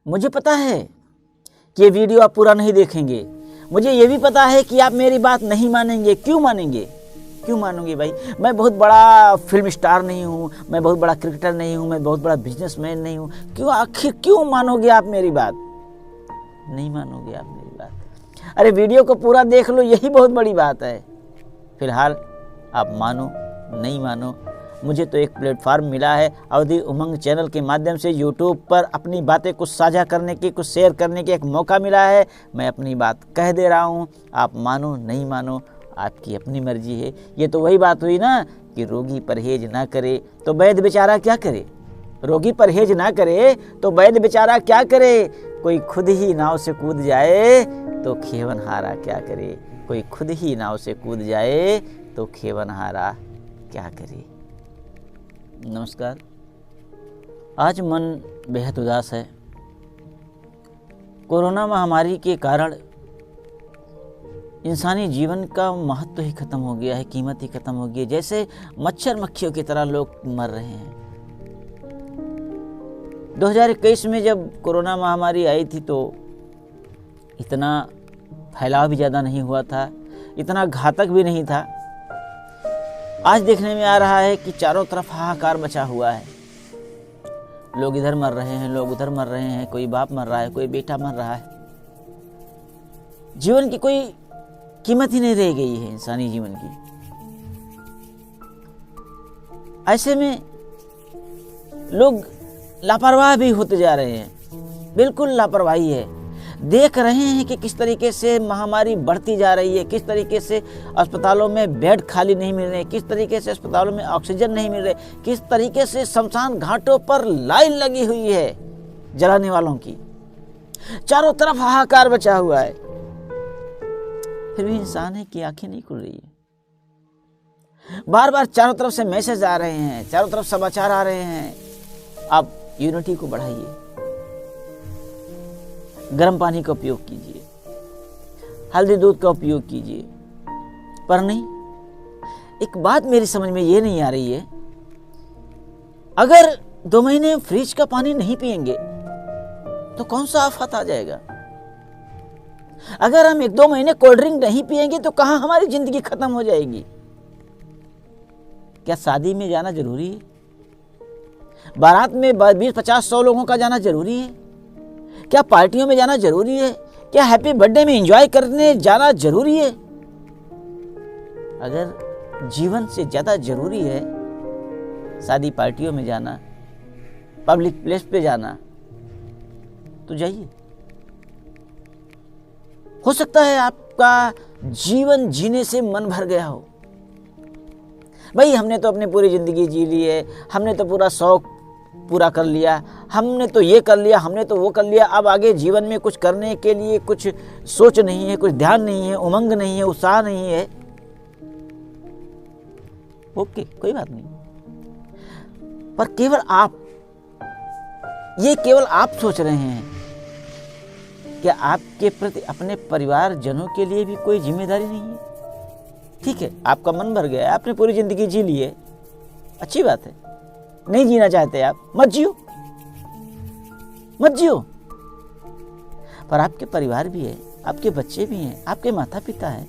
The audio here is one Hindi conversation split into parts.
मुझे पता है कि ये वीडियो आप पूरा नहीं देखेंगे। मुझे ये भी पता है कि आप मेरी बात नहीं मानेंगे। क्यों मानेंगे? क्यों मानोगे भाई? मैं बहुत बड़ा फिल्म स्टार नहीं हूँ, मैं बहुत बड़ा क्रिकेटर नहीं हूँ, मैं बहुत बड़ा बिजनेसमैन नहीं हूँ। क्यों, आखिर क्यों मानोगे आप मेरी बात? नहीं मानोगे आप मेरी बात। अरे वीडियो को पूरा देख लो, यही बहुत बड़ी बात है। फिलहाल आप मानो नहीं मानो, मुझे तो एक प्लेटफार्म मिला है अवधि उमंग चैनल के माध्यम से यूट्यूब पर अपनी बातें कुछ साझा करने की, कुछ शेयर करने की एक मौका मिला है। मैं अपनी बात कह दे रहा हूँ, आप मानो नहीं मानो आपकी अपनी मर्जी है। ये तो वही बात हुई ना कि रोगी परहेज ना करे तो वैद्य बेचारा क्या करे। रोगी परहेज ना करे तो वैद्य बेचारा क्या करे। कोई खुद ही नाव से कूद जाए तो खेवनहारा क्या करे। कोई खुद ही नाव से कूद जाए तो खेवनहारा क्या करे। नमस्कार। आज मन बेहद उदास है। कोरोना महामारी के कारण इंसानी जीवन का महत्व ही खत्म हो गया है, कीमत ही खत्म हो गई है। जैसे मच्छर मक्खियों की तरह लोग मर रहे हैं। 2021 में जब कोरोना महामारी आई थी तो इतना फैलाव भी ज़्यादा नहीं हुआ था, इतना घातक भी नहीं था। आज देखने में आ रहा है कि चारों तरफ हाहाकार मचा हुआ है। लोग इधर मर रहे हैं, लोग उधर मर रहे हैं, कोई बाप मर रहा है, कोई बेटा मर रहा है। जीवन की कोई कीमत ही नहीं रह गई है, इंसानी जीवन की। ऐसे में लोग लापरवाह भी होते जा रहे हैं, बिल्कुल लापरवाही है। देख रहे हैं कि किस तरीके से महामारी बढ़ती जा रही है, किस तरीके से अस्पतालों में बेड खाली नहीं मिल रहे, किस तरीके से अस्पतालों में ऑक्सीजन नहीं मिल रहे, किस तरीके से शमशान घाटों पर लाइन लगी हुई है जलाने वालों की। चारों तरफ हाहाकार बचा हुआ है, फिर भी इंसान है कि आंखें नहीं खुल रही है। बार बार चारों तरफ से मैसेज आ रहे हैं, चारों तरफ समाचार आ रहे हैं, आप यूनिटी को बढ़ाइए, गर्म पानी का उपयोग कीजिए, हल्दी दूध का उपयोग कीजिए। पर नहीं, एक बात मेरी समझ में ये नहीं आ रही है, अगर 2 महीने फ्रिज का पानी नहीं पिएंगे तो कौन सा आफत आ जाएगा। अगर हम 1-2 महीने कोल्ड ड्रिंक नहीं पिएंगे तो कहां हमारी जिंदगी खत्म हो जाएगी। क्या शादी में जाना जरूरी है? बारात में 20-50-100 लोगों का जाना जरूरी है? क्या पार्टियों में जाना जरूरी है? क्या हैप्पी बर्थडे में एंजॉय करने जाना जरूरी है? अगर जीवन से ज्यादा जरूरी है शादी पार्टियों में जाना, पब्लिक प्लेस पे जाना, तो जाइए। हो सकता है आपका जीवन जीने से मन भर गया हो। भाई हमने तो अपनी पूरी जिंदगी जी ली है, हमने तो पूरा शौक पूरा कर लिया, हमने तो ये कर लिया, हमने तो वो कर लिया। अब आगे जीवन में कुछ करने के लिए कुछ सोच नहीं है, कुछ ध्यान नहीं है, उमंग नहीं है, उत्साह नहीं है। ओके, कोई बात नहीं। पर केवल आप सोच रहे हैं, क्या आपके प्रति अपने परिवारजनों के लिए भी कोई जिम्मेदारी नहीं है? ठीक है, आपका मन भर गया है, आपने पूरी जिंदगी जी ली है, अच्छी बात है। नहीं जीना चाहते आप, मत जियो, मत जियो। पर आपके परिवार भी है, आपके बच्चे भी हैं, आपके माता पिता हैं,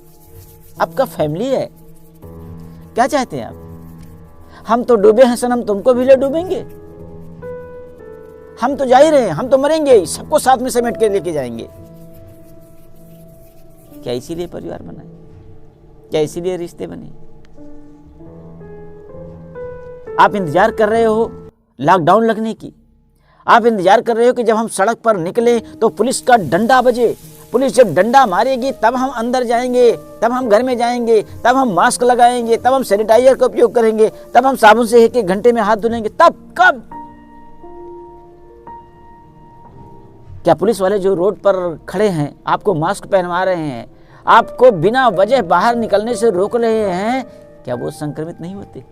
आपका फैमिली है। क्या चाहते हैं आप? हम तो डूबे हैं सनम, तुमको भी ले डूबेंगे। हम तो जा ही रहे हैं, हम तो मरेंगे, सबको साथ में समेट के लेके जाएंगे। क्या इसीलिए परिवार बनाए? क्या इसीलिए रिश्ते बने? आप इंतजार कर रहे हो लॉकडाउन लगने की, आप इंतजार कर रहे हो कि जब हम सड़क पर निकले तो पुलिस का डंडा बजे, पुलिस जब डंडा मारेगी तब हम अंदर जाएंगे, तब हम घर में जाएंगे, तब हम मास्क लगाएंगे, तब हम सैनिटाइजर का उपयोग करेंगे, तब हम साबुन से 1-1 घंटे में हाथ धुलेंगे। तब कब? क्या पुलिस वाले जो रोड पर खड़े हैं आपको मास्क पहनवा रहे हैं, आपको बिना वजह बाहर निकलने से रोक रहे हैं, क्या वो संक्रमित नहीं होते?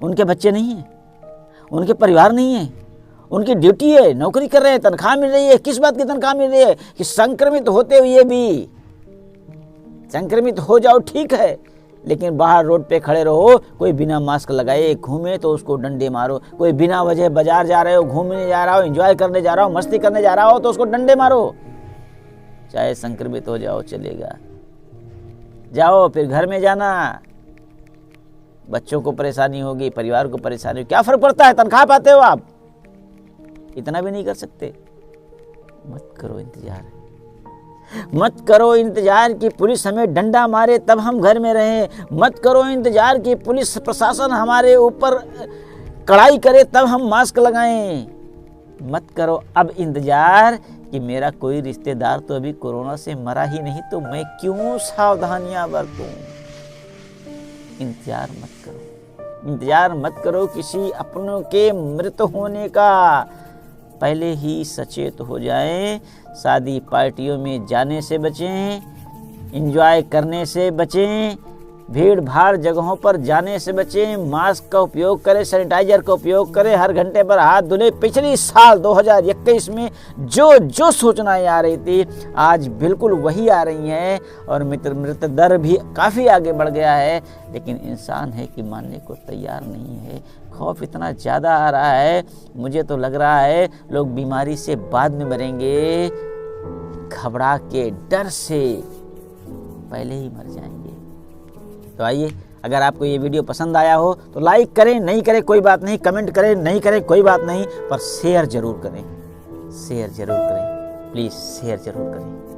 उनके बच्चे नहीं हैं, उनके परिवार नहीं है, उनकी ड्यूटी है, नौकरी कर रहे हैं, तनख्वाह मिल रही है। किस बात की तनख्वाह मिल रही है? कि संक्रमित होते हुए भी संक्रमित हो जाओ, ठीक है, लेकिन बाहर रोड पे खड़े रहो, कोई बिना मास्क लगाए घूमे तो उसको डंडे मारो, कोई बिना वजह बाजार जा रहे हो, घूमने जा रहा हो, एंजॉय करने जा रहा हो, मस्ती करने जा रहा हो तो उसको डंडे मारो। चाहे संक्रमित हो जाओ चलेगा, जाओ फिर घर में जाना, बच्चों को परेशानी होगी, परिवार को परेशानी होगी, क्या फर्क पड़ता है, तनख्वाह पाते हो आप, इतना भी नहीं कर सकते। मत करो इंतजार, मत करो इंतजार कि पुलिस हमें डंडा मारे तब हम घर में रहें, मत करो इंतजार कि पुलिस प्रशासन हमारे ऊपर कड़ाई करे तब हम मास्क लगाएं, मत करो अब इंतजार कि मेरा कोई रिश्तेदार तो अभी कोरोना से मरा ही नहीं तो मैं क्यों सावधानियां बरतूं। इंतजार मत करो, इंतजार मत करो किसी अपनों के मृत होने का, पहले ही सचेत हो जाएं। शादी पार्टियों में जाने से बचें, एंजॉय करने से बचें, भीड़ भाड़ जगहों पर जाने से बचें, मास्क का उपयोग करें, सैनिटाइजर का उपयोग करें, हर घंटे पर हाथ धुले। पिछली साल 2021 में जो सूचनाएं आ रही थी आज बिल्कुल वही आ रही हैं और मृत्यु दर भी काफ़ी आगे बढ़ गया है, लेकिन इंसान है कि मानने को तैयार नहीं है। खौफ इतना ज़्यादा आ रहा है, मुझे तो लग रहा है लोग बीमारी से बाद में मरेंगे, घबरा के डर से पहले ही मर जाएंगे। तो आइए, अगर आपको ये वीडियो पसंद आया हो तो लाइक करें, नहीं करें कोई बात नहीं, कमेंट करें, नहीं करें कोई बात नहीं, पर शेयर जरूर करें, शेयर जरूर करें, प्लीज़ शेयर जरूर करें।